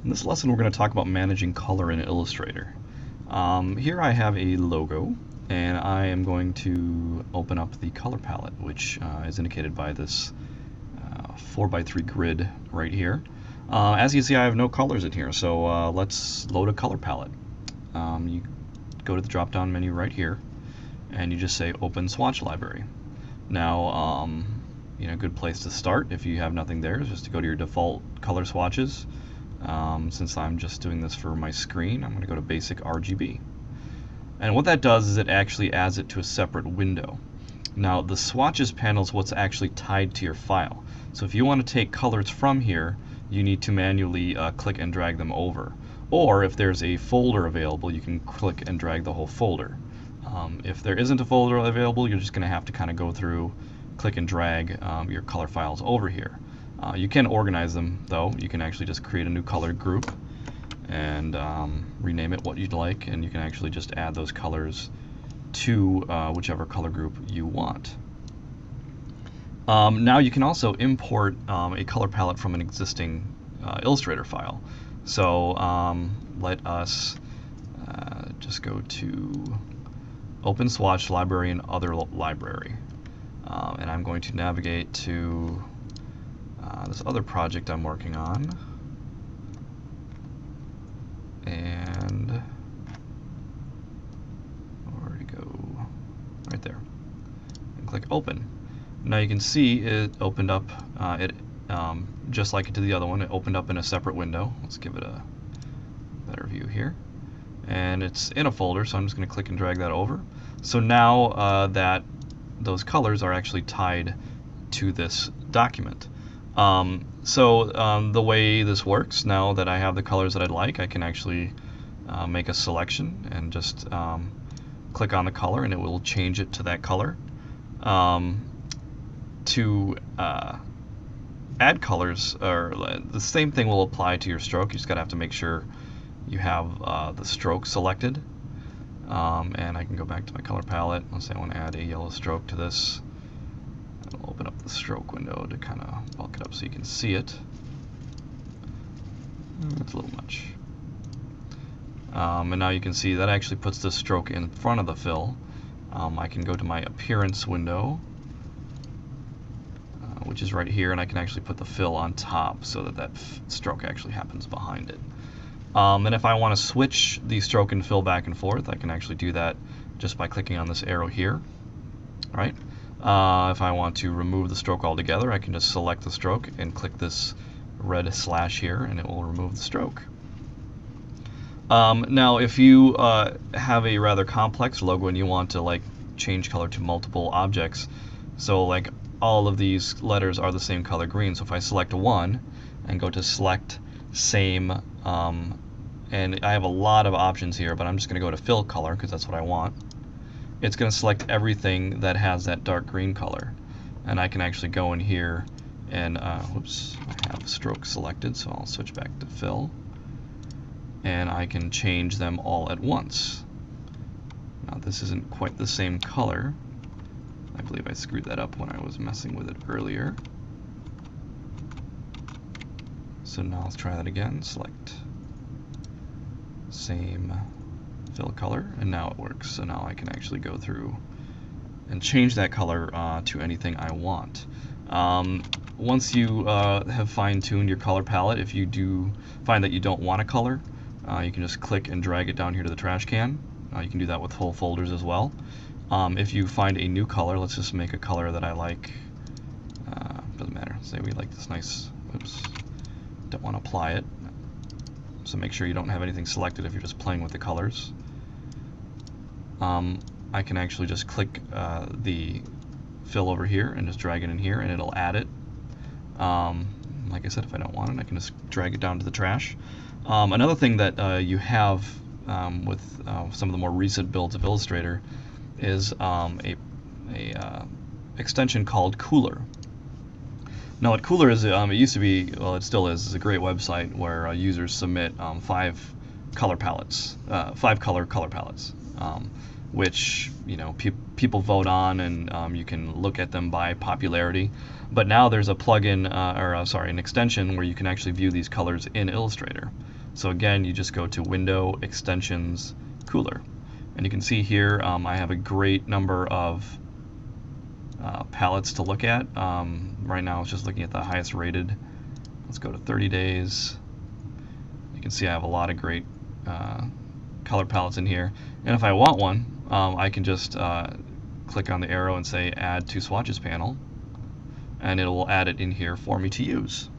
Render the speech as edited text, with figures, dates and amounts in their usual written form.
In this lesson, we're going to talk about managing color in Illustrator. Here I have a logo, and I am going to open up the color palette, which is indicated by this 4x3 grid right here. As you see, I have no colors in here, so let's load a color palette. You go to the drop-down menu right here, and you just say Open Swatch Library. Now, a good place to start if you have nothing there is just to go to your default color swatches. Since I'm just doing this for my screen, I'm going to go to Basic RGB. And what that does is it actually adds it to a separate window. Now, the swatches panel is what's actually tied to your file. So if you want to take colors from here, you need to manually click and drag them over. Or if there's a folder available, you can click and drag the whole folder. If there isn't a folder available, you're just going to have to kind of go through, click and drag your color files over here. You can organize them, though. You can actually just create a new color group and rename it what you'd like, and you can actually just add those colors to whichever color group you want. Now you can also import a color palette from an existing Illustrator file. So let us just go to Open Swatch Library and Other Library. And I'm going to navigate to this other project I'm working on, and where to go? Right there, and click Open. Now you can see it opened up. Just like it did the other one, it opened up in a separate window. Let's give it a better view here, and it's in a folder. So I'm just going to click and drag that over. So now that those colors are actually tied to this document. The way this works, now that I have the colors that I'd like, I can actually make a selection and just click on the color, and it will change it to that color. To add colors, or the same thing will apply to your stroke. You just gotta have to make sure you have the stroke selected. And I can go back to my color palette. Let's say I want to add a yellow stroke to this. I'll open up the stroke window to kind of bulk it up so you can see it. That's a little much. And now you can see that actually puts the stroke in front of the fill. I can go to my appearance window, which is right here, and I can actually put the fill on top so that that stroke actually happens behind it. And if I want to switch the stroke and fill back and forth, I can actually do that just by clicking on this arrow here. Right? If I want to remove the stroke altogether, I can just select the stroke and click this red slash here, and it will remove the stroke. Now, if you have a rather complex logo and you want to change color to multiple objects, so all of these letters are the same color green. So if I select one and go to select same, and I have a lot of options here, but I'm just going to go to fill color because that's what I want. It's going to select everything that has that dark green color, and I can actually go in here and whoops, I have stroke selected, so I'll switch back to fill, and I can change them all at once. Now this isn't quite the same color. I believe I screwed that up when I was messing with it earlier. So now let's try that again. Select same fill color, and now it works. So now I can actually go through and change that color to anything I want. Once you have fine-tuned your color palette, if you do find that you don't want a color, you can just click and drag it down here to the trash can. You can do that with whole folders as well. If you find a new color, let's just make a color that I like. Doesn't matter. Say we like this nice, oops, don't want to apply it. So make sure you don't have anything selected if you're just playing with the colors. I can actually just click the fill over here and just drag it in here, and it'll add it. Like I said, if I don't want it, I can just drag it down to the trash. Another thing that you have with some of the more recent builds of Illustrator is a extension called Cooler. Now what Cooler is, it used to be, well it still is a great website where users submit 5 color palettes, 5 color palettes. which people vote on, and you can look at them by popularity. But now there's a plugin, an extension where you can actually view these colors in Illustrator. So again, you just go to Window, Extensions, Cooler, and you can see here I have a great number of palettes to look at. Right now, I was just looking at the highest rated. Let's go to 30 days. You can see I have a lot of great color palettes in here, and if I want one, I can just click on the arrow and say Add to Swatches panel, and it will add it in here for me to use.